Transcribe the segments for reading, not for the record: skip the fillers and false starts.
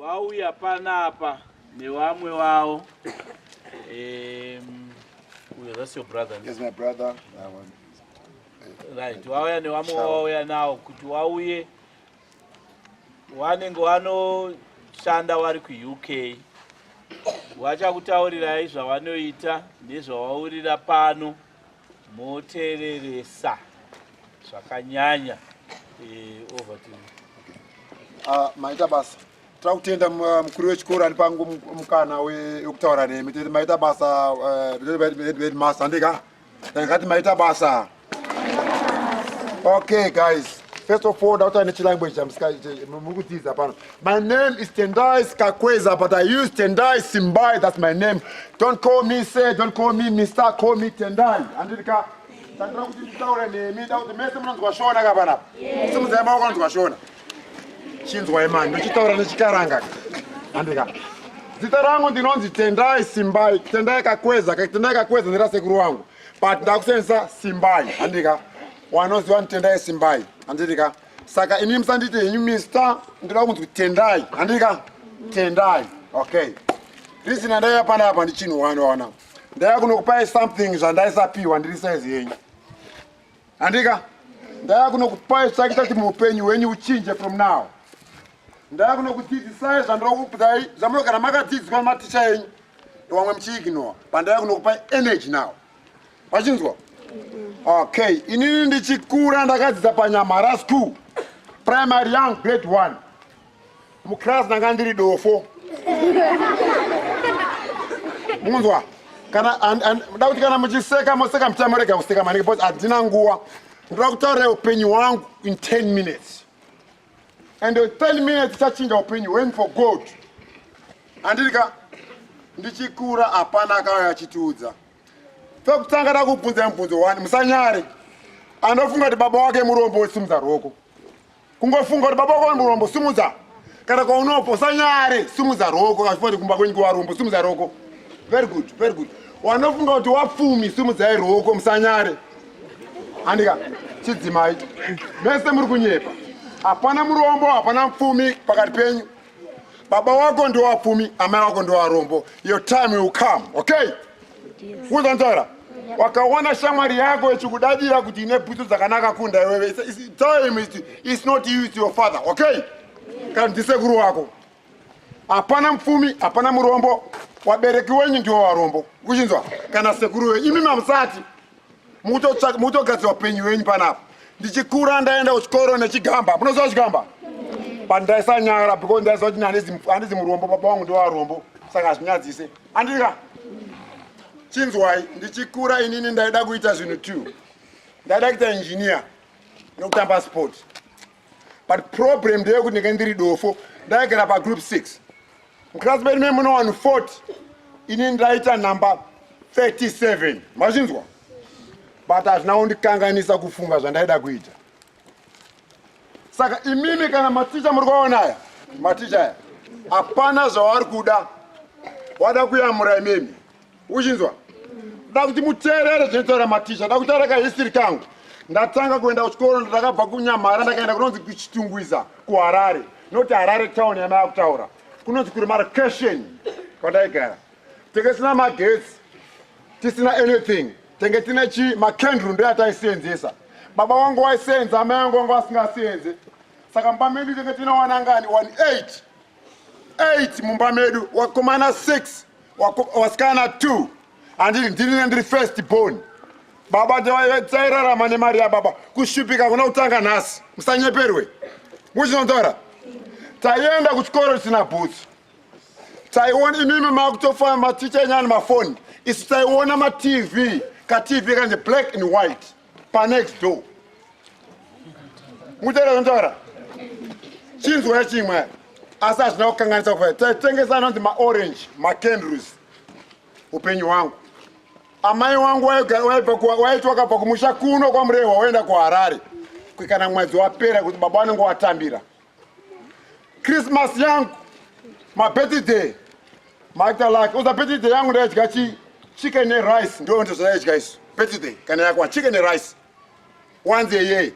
wauya panapa nevamwe wao. That's your brother. Yes, my brother. Right. Wauya nevamwe wauya nao kuti wauye wanenge wanoshanda vari ku-UK. Vachakutaurirai zvavanoita nezvavaurira pano moteereresa zvakanyanya. Over to you. Maita basa. Trakutenda mukuru wechikoro ari pangu mukana wekutaura nemi. Maita basa headmaster ndika. Ngati maita basa. Okay guys. First of all, that's a language. My name is Tendai Kakweza, but I use Tendai Simbai. That's my name. Don't call me Say, don't call me Mr. Call me Tendai. Andika. Tandra kutitaura nemi. The message mwanzo kwa shona kabana. Simu zema wakwanzo kwa shona. Shinzwa imani. Nchitaura nchikaranga. Andika. Zitarango ndinonzi Tendai Simbai. Tendai Kakweza. Tendai Kakweza nira sekuru wangu. But ndakusensa Simbai. Andika. Wanozi wanu Tendai Simbai. Andika. Saka ini msandite yenyu Mr. Ndira kunzi Tendai. Andika. Tendai. Okay. Reason ndaya pana hapa ndi chinu wana. Ndaya kunokupai something zvandaisa piwa ndiri size yenyu. Andika. Ndaya kunokupai chakitati muupenyu wenyu uchinje from now. Ndaya kunokudzidzisai zvandinokupai zvamunogara makadzidziswa maticha yenyu. Wamwe mchiignore. Pandaya kunokupai energy now. Wachinzwa? Okay, inini ndichikura ndakadzidza panyamara school. Primary young grade 1. Muclass nanga ndiri dofo. Munzwa. Kana ndakuti kana muchiseka moseka mchamoreka kuseka manike because adina nguwa. Ndakutaura upenyu wangu in 10 minutes. And the 10 minutes chachinja upenyu went for God. Andika ndichikura hapana akauya achitiudza. Fekutanga ndakubvunza mubvunzo wani musanyare. Anofunga kuti baba wake murombo simudza roko. Kungofunga kuti baba wake murombo simudza. Kana kwaunopo sanyare simudza roko kachifoti kumba kwenyu warombo simudza roko. Very good, very good. Wanofunga kuti wapfumi simudzai roko musanyare. Andika chidzimai. Mese muri kunyepa. Hapana murombo, hapana mpfumi pakati penyu. Baba wako ndo wapfumi, amai wako ndo warombo. Your time will come, okay? Uzanzara. Wakawana shamwari yako echikudadira kuti ine bhutsu dzakanaka kunda iwewe. Tell him it's not you, it's your father, okay? Kana ndisekuru wako. Hapana mfumi, hapana murombo. Wabereki wenyu ndio warombo. Kuchinzwa? Kana sekuru wenyu. Imi mamsati. Mutogadzwa penyu wenyu panapa. Ndichikura ndaenda kuchikoro nechigamba. Munoziva chigamba? Pandaisa nyara because ndaisa kuti handizi murombo, baba wangu ndio warombo. Saka zvinyadzise. Andika? Chinzwai, ndichikura inini ndaida kuita zvinhu 2. Ndaida kuita engineer nokutamba sport. But problem ndeyekuti ndinenge ndiri dofo, ndaigara pagroup 6. Mukilasi medu memuno vanhu 40, inini ndaita number 37. Machinzwa? But hazvina kundikanganisa kufunga zvandaida kuita. Saka imimi kana maticha muri kuvaonaya, maticha aya, hapana zvavari kuda. Wada kuyamura imimi. Uchinzwa? Ndakuti muteerere zvinotaura maticha. Ndakutaura kahistory kangu. Ndatanga kuenda kuchikoro ndakabva kunyamara ndakaenda kunonzi kuchitungwiza kuHarare. Noti Harare town yamaya kutaura. Kunonzi kuri marcation kwandaigara. Tenge tisina magetsi. Tisina anything. Tenge tine makendru ndo yataisenzesa. Baba wangu waisenza, amai wangu vasingasenze. Saka mumba medu tenge tinowana ngani 8. 8 mumba medu, wakomana 6. Wasikana 2 andiri ndiri first born. Baba tsairarama nemari yababa kushupika kuna kutanga nhasi musanyeperwe. Muchinonzora? Taienda kuchikoro tisina bhutsu. Taiona imimi makutofamba maticha enyani mafoni. Isu taiona maTV. KaTV kanje black and white. Pa next door. Muchinonzora? Chinzwa yachimwe. Asi hazvina kukanganisa kufaya. Taitengesa anonzi maorange, macandles. Upenyu wangu. Amai wangu waiti wakabva kumusha kuno kwaMurehwa waenda kuHarare. Kana mwedzi wapera kuti baba vanenge watambira. Christmas yangu, my birthday. Maita like, uza birthday yangu ndaidya chicken and rice. Ndio ndozvaidya isu. Birthday kana yakwa chicken and rice. Once a year.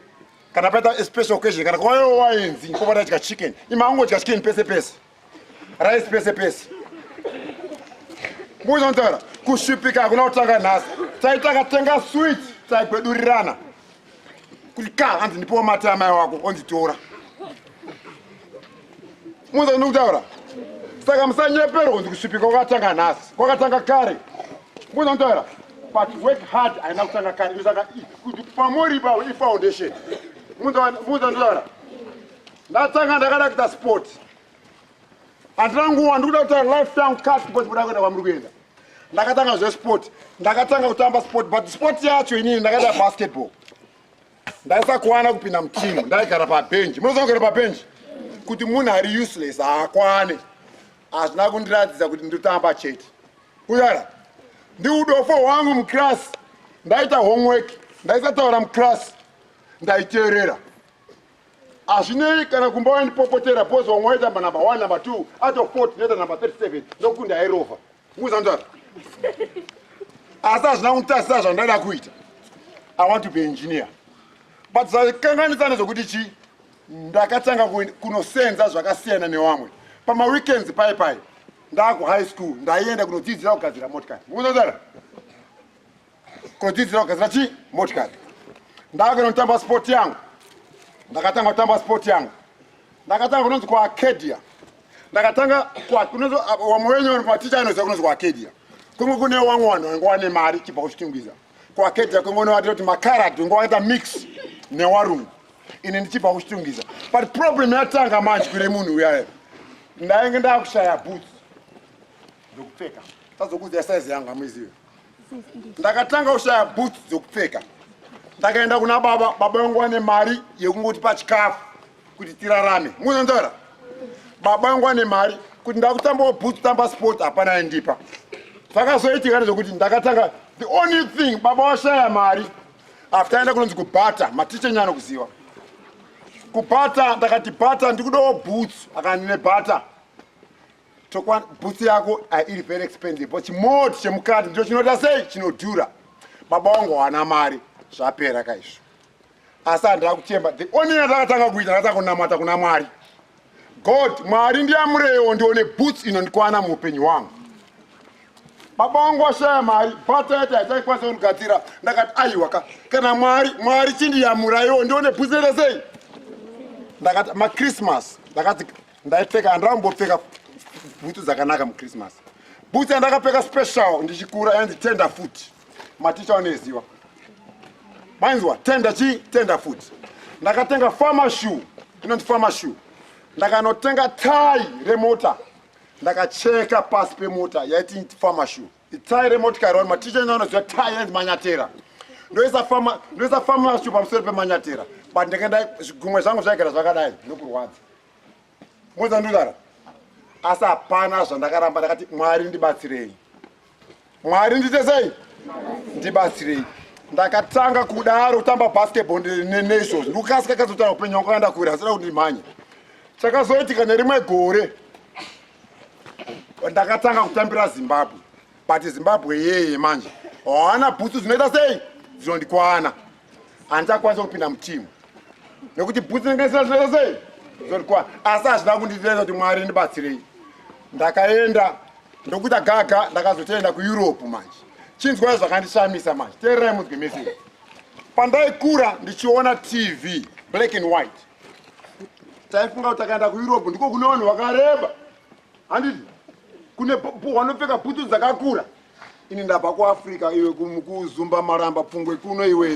Kana paita a special occasion kana kwayo waenzi ngova ndaidya chicken. Ima angodya chicken pese pese. rice pese. Muzontora, kushipika kuna utanga nasi. Taitaka tenga sweet, taipedurirana. Kulika hanzi nipo mata mai wako onzitora. Muzontora. Saka msanye pero kushipika ukatanga nasi. Kwakatanga kare. Muzontora. But work hard aina kutanga kare. Muzaka pamori ba I foundation. Muzontora. Ndatanga ndakada kuta sport. Andrangu wanduda kuta lifetime cut because budakona kwamrugenda. Ndakatanga zve sport. Ndakatanga kutamba sport but sport yacho inini ndakada basketball. Ndaisa kuwana kupinda mtimu. Ndaikara pa bench. Munozongera pa bench. Kuti munhu ari useless akwane. Azvina kundiratidza kuti ndotamba chete. Kuyara. Ndi udofo wangu mclass. Ndaita homework. Ndaisa taura mclass. Ndaiterera. Azvinei kana kumbawa ndipopotera pose wamwaita number 1 number 2 out of 40 neta number 37 ndokunda airova. Muzandara. Asa zvina kuntasisa zvandada kuita. I want to be engineer. But zvakanganisa nezokuti chi ndakatanga kunosenza zvakasiyana nevamwe. Pama weekends pai ndaku high school ndaenda kunodzidzira kugadzira motikari. Muzandara. Kunodzidzira kugadzira chi motikari. Ndakanotamba sport yangu. Ndakatanga kutamba sport yangu. Ndakatanga kunonzi kwa Arcadia. Ndakatanga kwa kunonzi wamwenye maticha anoziva kunonzi kwa Arcadia. Kumwe kune wangwana ngwane mari chibva kuchitungwiza. Kwa Arcadia kungono watoti makarati ngowaita mix newarungu. Ine ndichibva kuchitungwiza. But problem yatanga manje kure munhu uya. Ndainge ndakushaya boots. Ndokupfeka. Tazokudza size yangu amuziwe. Ndakatanga kushaya boots dzokupfeka. Ndakaenda kuna baba vangu vane mari yekungoti pachikafu kuti tirarame. Muzondora. Baba vangu vane mari kuti ndakutamba boots tamba sport hapana aindipa. Zvakazoitika ndezvokuti ndakatanga the only thing baba washaya mari after aenda kunonzi kubhata maticha nyano kuziva. Kubhata ndakati bhata ndikudawo boots akanine bhata. Tokwa boots yako iri very expensive but chimoti chemukati ndicho chinoita sei chinodhura. Baba vangu haana mari. Zvapera kaizvo. Asi handira kutemba. The only ndakatanga kuita ndakatanga kunamata kuna Mwari. God, Mwari ndiamurewo ndione boots inondikwana muupenyu hwangu. Baba vangu washaya mari, bhata yati haichaikwanisa kugadzira. Ndakati aiwa kana Mwari chindiyamurawo ndione boots inoita sei. Ndakati maChristmas ndakati ndaipfeka handambopfeka boots dzakanaka muChristmas. Boots yandakapfeka special ndichikura yanzi tender foot. Maticha vanoziva. Mainzwa, tender foot. Ndakatenga farmer shoe, inonzi farmer shoe. Ndakanotenga tie remota. Ndakacheka pasi pemota yaiti farmer shoe. Tie remota kaironi maticha inoziva tie yanzi manyatera. Ndoisa farmer shoe pamusoro pemanyatera. But ndikaenda zvigumwe zvangu zvaigara zvakadai nokurwadza. Muzandudara. Asi hapana zvandakaramba ndakati Mwari ndibatsirei. Mwari ndite sei? Ndibatsirei. Ndakatanga kudaro kutamba basketball nenations. Ndikukasika kazotanga upenyu hwangu kaenda kure asina kuti ndimhanye. Chakazoitika nerimwe gore. Ndakatanga kutambira Zimbabwe. But Zimbabwe yeye manje. Haana boots dzinoita sei? Dzinondikwana. Handichakwanisa kupinda mutimu. Nekuti boots dzinoita sei? Dzinondikwana. Asi hazvina kunditendera kuti Mwari ndibatsirei. Ndakaenda ndokuita gaga ndakazotoenda kuEurope manje. Chinzwa zvakandishamisa manje. Teererai munzwe message. Pandaikura ndichiona TV black and white. Taifunga kuti takaenda kuEurope ndiko kune vanhu vakareba. Handiti kune vanopfeka bhutsu dzakakura. Ini ndabva kuAfrica iwe kuzumba maramba pfungwe kuno iwe.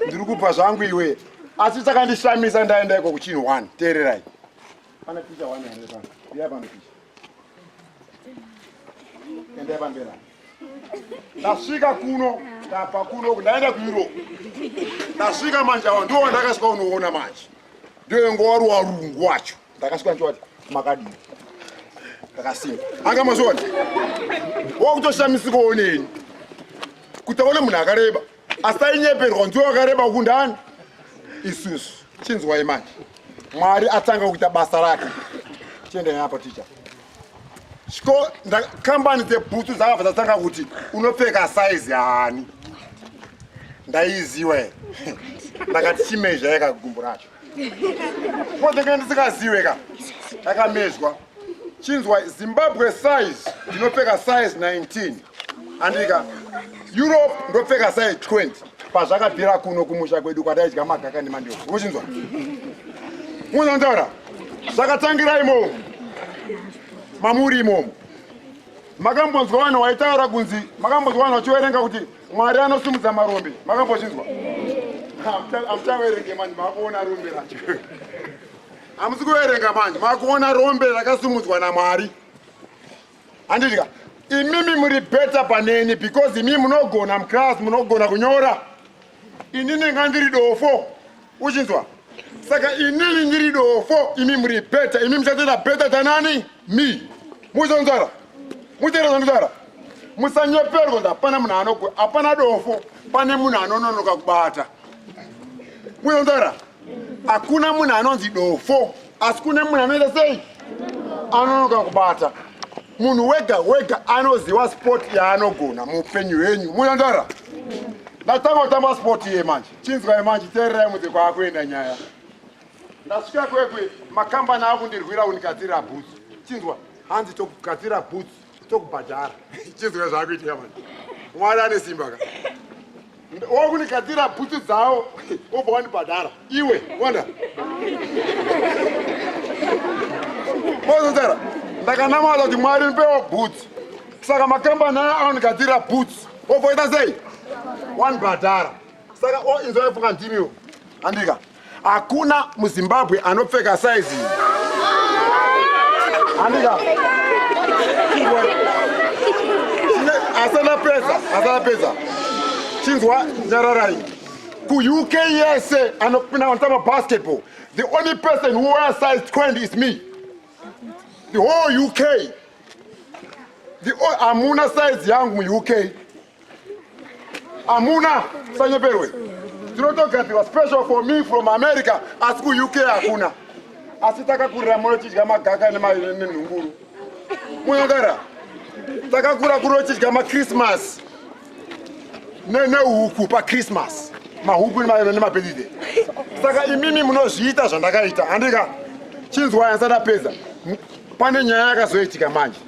Ndiri kupa zvangu iwe. Asi chakandishamisa ndaenda iko kuchinhu 1. Teererai. Pana picha 1 here pano. Iya pano picha. Enda pambera. Ndasvika kuno, ndabva kuno, ndaenda kuEurope. Ndasvika manje awo ndiwo ndakasvika unoona manje. Ndiyo nguva warungu wacho. Ndakasvika ndichoti makadini. Ndakasimba. Anga mazvona. Wakutoshamisika oneni. Kutaona munhu akareba. Asi tainyeperwa ndiwo akareba kundani. Isusu. Chinzwai manje. Mwari atanga kuita basa rake. Tiende hapa ticha. Shiko kambani dzebhutsu dzakabva dzatanga kuti unopfeka size yani. Ndaiziwa. Ndakati chimezha yakagumbu racho. Kodwa ndisikaziwe ka. Akamezwa. chinzwa Zimbabwe size ndinopfeka size 19 andika Europe ndopfeka size 20 pazvakabvira kuno kumusha kwedu kwadaidya magaka nemandiwa uchinzwa munontaura zvakatangira imomo mamuri imomo makambonzwa vanhu waitaura kunzi makambonzwa vanhu vachiverenga kuti Mwari anosumudza marombe makambochinzwa amuchaverenge manje makuona rombe racho hamusi kuverenga manje makuona rombe rakasumudzwa naMwari handidya imimi muri better paneni because imi munogona mclass munogona kunyora inini ngandiri dofo uchinzwa saka inini ndiri dofo imi muri better imi muchatenda better tanani mi muzonzara muterezanzara musanyeperwa ndapana munhu anogona apana dofo pane munhu anononoka kubata muzonzara hakuna munhu anonzi dofo asi kune munhu anoita sei anonoka kubata munhu wega wega anoziva sport yaanogona muupenyu hwenyu munonzara ndatanga kutamba sport iye manje chinzwai manje teererai mudze kwaakuenda nyaya ndasvika kwekwe makambani akundirwira kundigadzirira bhutsu chinzwa hanzi tokugadzirira bhutsu tokubhadhara chinzwa zvaakuitika manje Mwari ane simba ka wakundigadzirira bhutsu dzavo obva wandibhadhara iwe wanda mozonzara ndakanamata kuti Mwari nipewo bhutsu saka makambani aya anondigadzirira bhutsu obva ita sei wandibhadhara saka inzwaifunga ndimiwo andika hakuna muZimbabwe anopfeka saizi andika asana pesa chinzwa nyararai ku-UK yese anopinda vanotamba basketball the only person who wears size 20 is me the whole UK hamuna size yangu mu-UK hamuna sanyeperwe tinotogadzirwa special for me from America asi ku-UK hakuna asi takakurira munochidya magaka nenhunguru munogara takakura kunochidya maChristmas nehuku paChristmas mahuku nemabirthday saka imimi munozviita zvandakaita handika chinzwai asatapedza pane nyaya yakazoitika manje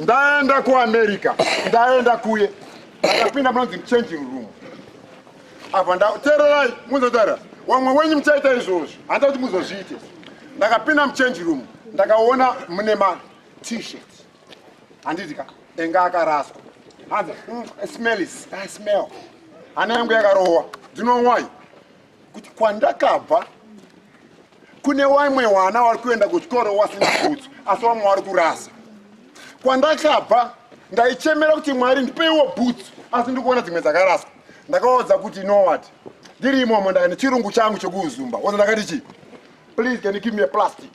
ndaenda kuAmerica ndaenda kuye ndakapinda munonzi changing room apa teererai muzotara wamwe wenyu muchaita izvozvo handa kuti muzozviite ndakapinda muchanging room ndakaona mune ma-t-shirt handidika enga akaraswa hanzi smell hana yangu yakarohwa ndinowai kuti kwandakabva kune vamwe vana vari kuenda kuchikoro wasina bhutsu asi vamwe vari kurasa kwandakabva ndaichemera kuti Mwari ndipeiwo bhutsu asi ndikuona dzimwe dzakaraswa ndakaudza kuti what ndiri imomo ndakaenda chirungu changu chokuzumba oza ndakati chi please can you give me a plastic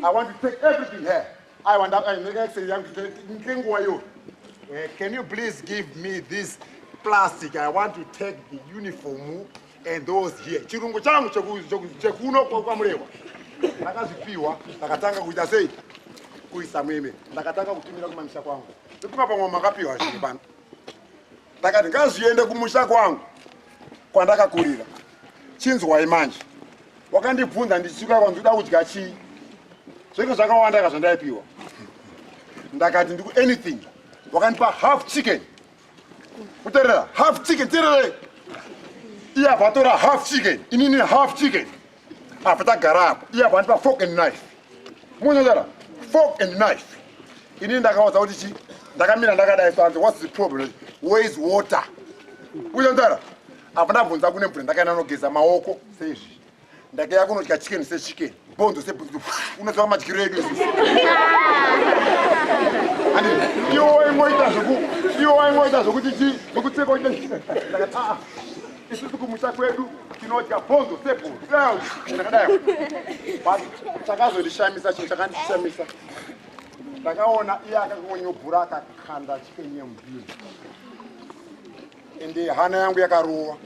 I want to take everything here I want ngenguva yo can you please give me this plastic I want to take the uniform and those here chirungu changu chekuno kwamurewa ndakazvipiwa ndakatanga kuita sei kuisa mweme ndakatanga kutumira kumamisha kwangu ndikuma pamwe makapiwa zvinhu pano ndakati ngazviende kumusha kwangu kwandakakurira chinzwai manje wakandibvunza ndichisvika kwanzi uda kudya chii zvinhu zvakawanda zvandaipiwa ndakati ndiku anything wakandipa half chicken kuteerera half chicken teerere iye abva atora half chicken inini half chicken abva tagara apo iye abva andipa fork and knife munozara fork and knife inini ndakaudza kuti chi ndakamira ndakadai sanzi what's the problem where is water uzonzara apa ndabvunza kune mvura ndakaenda nogeza maoko seizvi ndakaya kunodya chicken sechicken bhonzo sebhonzo unoziva madyiro edu izvi iwo waingoita zvokuti chi zvokutseka ndakati isusu kumusha kwedu tinodya bhonzo sebhonzo ndakadai but chakazondishamisa chinhu chakandishamisa ndakaona iye akangonyobhura akakanda chicken yemubhini ende hana yangu yakarowa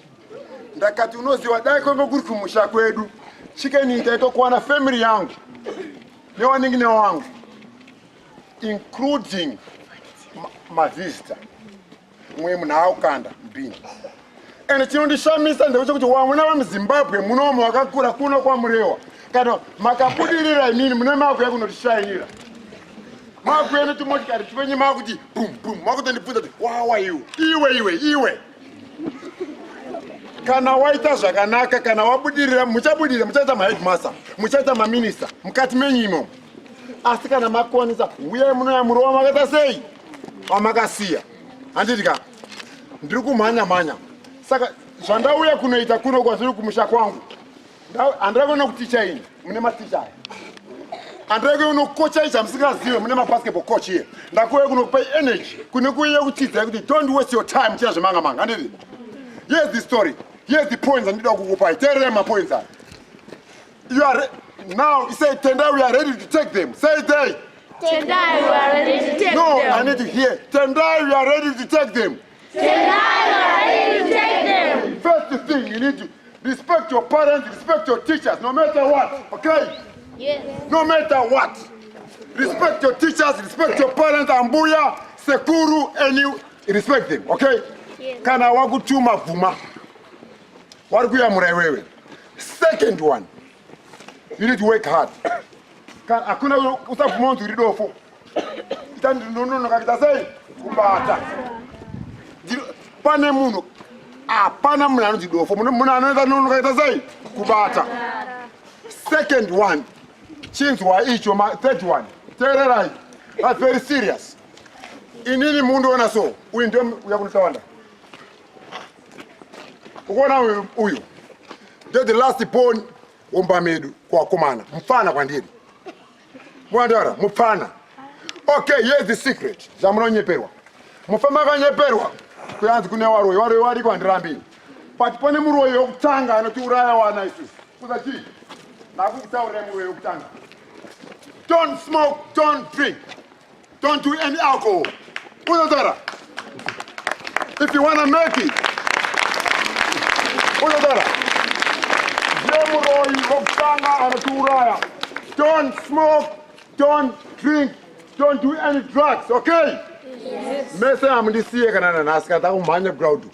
ndakati unoziva dai kwenge kuri kumusha kwedu chicken itaitokuwana family yangu newaningi wangu including mavisitor mwe munhu aukanda mbini ende chinondishamisa ndechekuti wamwe navamuZimbabwe munomo wakakura kuno kwamurewa kana makabudirira imini mune mako yakunotishainira makuene tumotikari tipenye makuti boom boom makutondibvunza kuti wawa iwe kana waita zvakanaka kana wabudirira muchabudirira muchaita maheadmaster muchaita maminista mukati menyimo asi kana makwanisa uyai munoya murowa makaita sei wamakasiya handitika ndiri kumhanya saka zvandauya kunoita kuno kwazviri kumusha kwangu handira kuona kuticha ini mune maticha aya handira kuona kocha icha musingazive mune mabasketball coach here ndakuuya kunokupai energy kune kuuya kuchidzai kuti don't waste your time muchita zvemanga handiti here's the story here's the points andida kukupai teerera mapoints aya you are now say Tendai we are ready to take them say they Tendai we are ready to take them no I need to hear Tendai we are ready to take them Tendai we are ready to take them. First thing you need to respect your parents, respect your teachers, no matter what, okay? Yes. No matter what. Respect your teachers, respect your parents, Ambuya, Sekuru, and you respect them, okay? Yes. Kana wakutuma vuma. Warukuya murewewe. Second one, you need to work hard. Akuna usavuma unzuridofo. Itandi nono kakita sei kubata. Pane muno apana munhu anozvidofo munhu anoita nono kaita sei kubata. Second one chinzwa icho third one teererai that's very serious inini mundoona so uyu ndio uya kunotawanda ukuona uyu ndio the last born wombamedu kwakomana mufana kwandiri mwandaura mufana okay here's the secret zvamunonyeperwa mufama kanyeperwa kuyanzi kune waroyi wari kwandirambini but pane muroyi wokutanga anotiuraya wana isusu kuza chii nakukutaurira muroyi wokutanga don't smoke don't drink don't do any alcohol unotara if you want to make it unotara je muroyi wokutanga anotiuraya don't smoke don't drink don't do any drugs okay yes. Mese amundisiye kana nanhasi kana takumhanya ground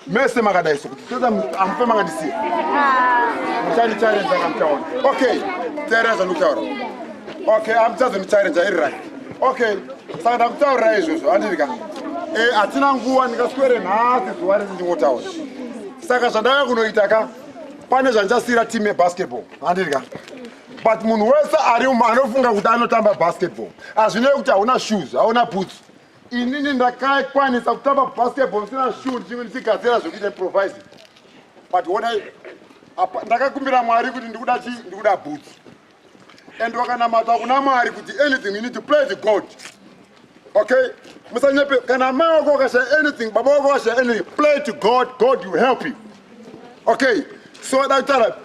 mese makadai sokuti toda amupe makandisiye muchani-challenge akamutaura okay teereza ndikutaura okay amuchazondichallenge iri right okay saka ndakutaurira izvozvo handirika hatina nguva ndingaswere nhasi zuva rese ndingotaura saka zvandanga kunoita pane zvandichasiyira team yebasketball handirika but munhu wese anofunga kuti anotamba basketball hazvinei kuti hauna shoes hauna boots inini ndakakwanisa kutamba basketball sina shoes ndichigadzira zvokuita improvising but honai ndakakumbira mwari kuti ndikuda chii ndikuda boots and wakanamata kuna mwari kuti anything you need to play the god okay musanyepe kana mai wako wakashaya anything baba wako wakashaya anything play to god god will help you okay so dakutara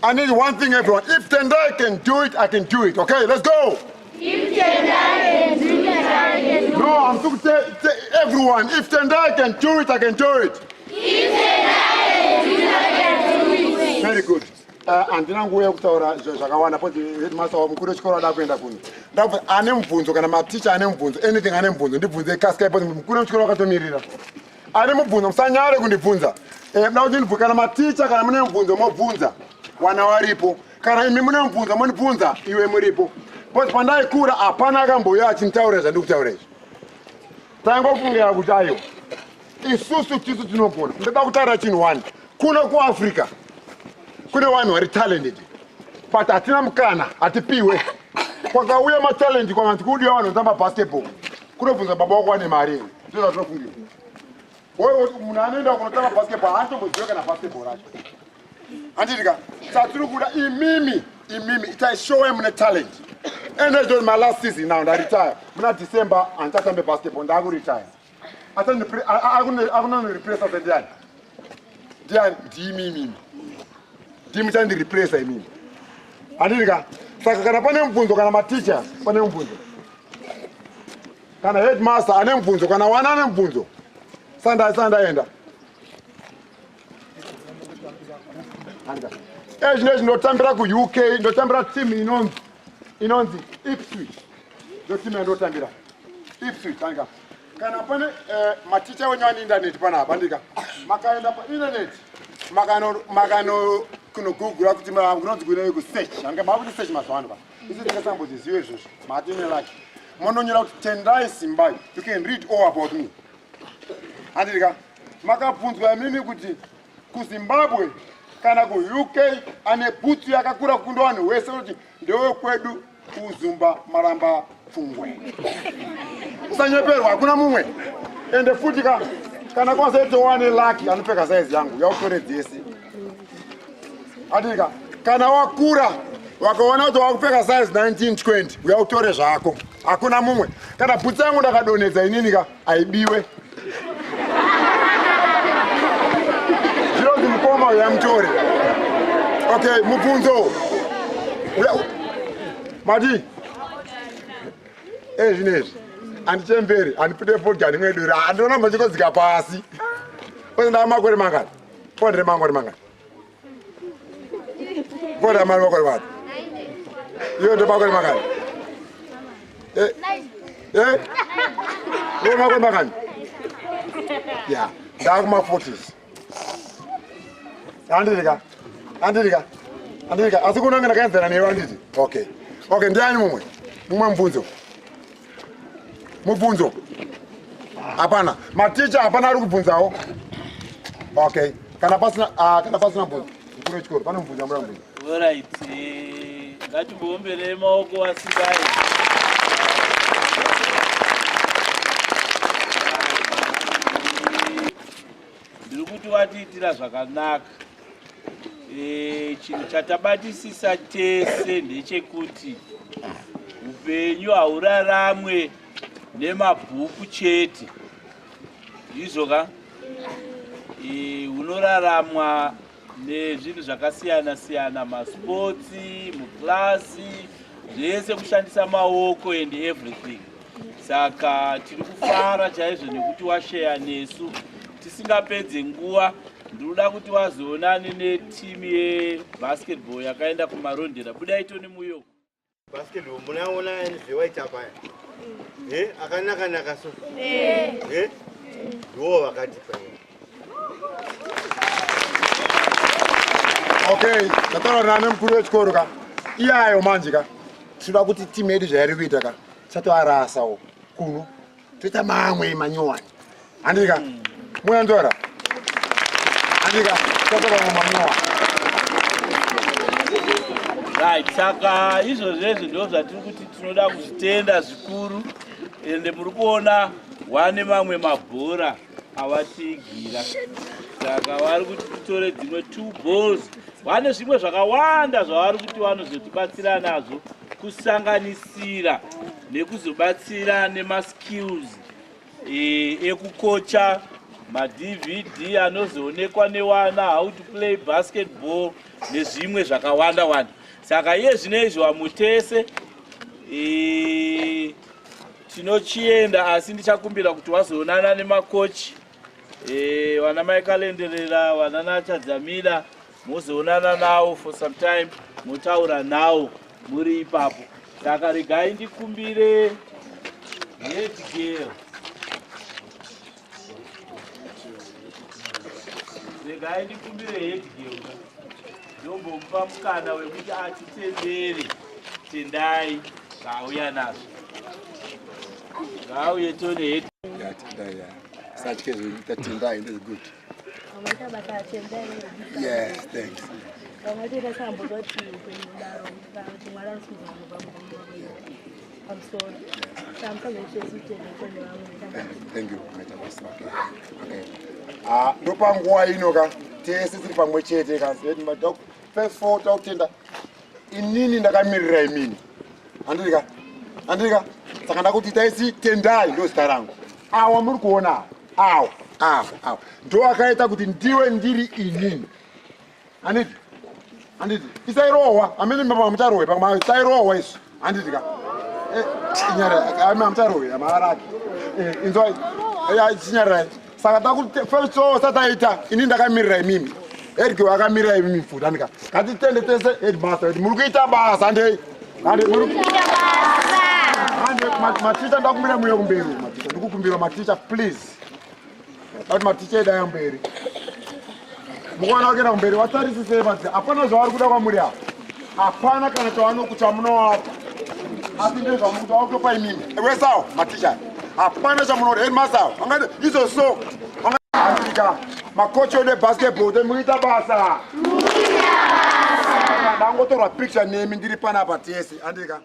I need one thing, everyone. If Tendai can do it, I can do it. Okay, let's go. If Tendai can do it, I can do it. No, I'm talking to everyone. If Tendai can do it, I can do it. If Tendai can do it, I can do it. Very good. Andina nguya kutaura zvakawanda poti headmaster wamukuru wechikoro ada kuenda kuno. Ndakuti ane mubvunzo kana maticha ane mubvunzo anything ane mubvunzo ndibvunze kaskai poti mukuru wechikoro akatomirira. Ane mubvunzo musanyare kundibvunza. Ndakuti ndibvunza kana maticha kana mune mubvunzo mobvunza. Wana waripo kana imi mune mubvunzo munibvunza iwe muripo but pandaikura hapana akambouya achinitaura zvandikutaura izvi tangofungira kuti aiwa isusu tisu tinogona ndoda kutaura chinhu one kuno kuafrica kune vanhu vari talented but hatina mukana hatipiwe kwakauya matalenti kwavanzi kudiwa vanhu vanotamba basketball kunobvunza baba wako wane mari ere ndo zvatinofungira munhu anoenda kunotamba basketball haatombozviwe kana basketball racho handitika satiri kuda imimi itaishowe mune talent and it was my last season now ndaretire muna December handichatambe basketball ndakuretire akunondireplace sendiani ndiimimi ndimuchandireplace imimi handitika saka kana pane mubvunzo kana mateachers pane mubvunzo kana headmaster ane mubvunzo kana wana ane mubvunzo sandaenda ezvinezvi ndotambira kuuk ndotambira timu inonzi Ipswich ndo timu yandotambira Ipswich andika kana pane maticha wenyu ane indaneti panapa andika makaenda paindaneti makano kuno Google kuti kunonzi kuno kusearch anga mabuti search mazwano ba isi tikasambodziziwe izvozvo matine lake mononyora kuti Tendai Simbai you can read all about me andika makabvunzwa mimi kuti kuZimbabwe kana ku UK ane butsu yakakura kunda vanhu wese kuti ndewe kwedu kuzumba maramba pfungwe usanyeperwa hakuna mumwe ende futi kana kwaseto wane lucky anopfeka size yangu yautore dzese adika kana wakura wakaona kuti wakupfeka size 1920 uyautore zvako hakuna mumwe kana bhutsu yangu ndakadonedza ininika aibiwe zvinonzi mukoma uyamutore okay mubvunzo mati zvinezvi handichemberi handipinde vodka ndimweduri handionamba chikodzika pasi ose ndaa makore mangani fondere makore mangani fondere mari makore mangani iyo ndo makore mangani iyo makore mangani ya ndaakuma-40s handirika asi kunonge ndakaenzana newe handiti okay ndiani mumwe mubvunzo hapana maticha hapana ari kubvunzawo okay kana pasina bvunzo mukuru wechikoro pane mubvunzo amura mubvunzo alright ngatimboombere maoko asimbai ndiri kuti watiitira zvakanaka chinhu chatabatisisa tese ndechekuti upenyu hauraramwe nemabhuku chete izvoka unoraramwa nezvinhu zvakasiyana siyana maspotsi muklasi zvese kushandisa maoko and everything saka tiri kufara chaizvo nekuti washeya nesu tisingapedze nguva ndinoda kuti wazoonane netimu yebasketball yakaenda kumarondera budaitoni muyo basketball munaona zvewaita paya akanaka so ndiwo vakati paya okay tataura nemukuru wechikoro ka iyayo manje ka tinoda kuti timu yedu zvairi kuita ka tisatoarasawo kuno toita mamwe manyowani handika muyanzora handika totokamwe manyowani right saka izvozvezvo ndo zvatiri kuti tinoda kuzvitenda zvikuru ende muri kuona wane mamwe mabhora awatigira saka vari kuti titore dzimwe 2 balls vane zvimwe zvakawanda zvavari kuti vanozotibatsira nazvo kusanganisira nekuzobatsira nemaskills ekukocha madvd anozoonekwa newana how to play basketball nezvimwe zvakawanda wanda saka iye zvinezvi wamutese tinochienda asi ndichakumbira kuti wazoonana nemakochi wana maikalenderera wana nachadzamira mozoonana nawo for some time motaura nawo muri ipapo saka regai ndikumbire head girl regai ndikumbire head girl ndombomupa mukana wekuti atitendere Tendai ngauya nazvo ngauye tone head such case we get Tendai is good. Yes, thanks. I'm sorry. Thank you. Okay. Ndopanguwa inoka tese tiri pamwe chete kazeti madok first four talk tenda inini ndakamirira imini andika saka ndakuti taisi Tendai ndo zita rangu awa muri kuona awa ndo akaita kuti ndiwe ndiri inini anditi isairohwa amene mama mutarohwe pamwe isairohwa isu anditi ka inyara ama mutarohwe amaraki inzoi chinyara saka takuti first show sataita ini ndakamirira imimi erike akamirira imimi futi andika ngatitende tese headmaster muri kuita basa ande muri kuita basa maticha ndakumbira muye kumberi maticha ndikukumbira maticha please kuti maticha ida yamberi mukwana wake kumberi watarisisei pati hapana zvavari kuda kwamuri apa hapana kana chavanokuta munoapa asi ndezvamukuti wakutopa imimi wesawo maticha hapana chamunoda headmaster angati izoso andika makochi ode basketball temuita basa ndangotorwa picture nemi ndiri panapa tese andika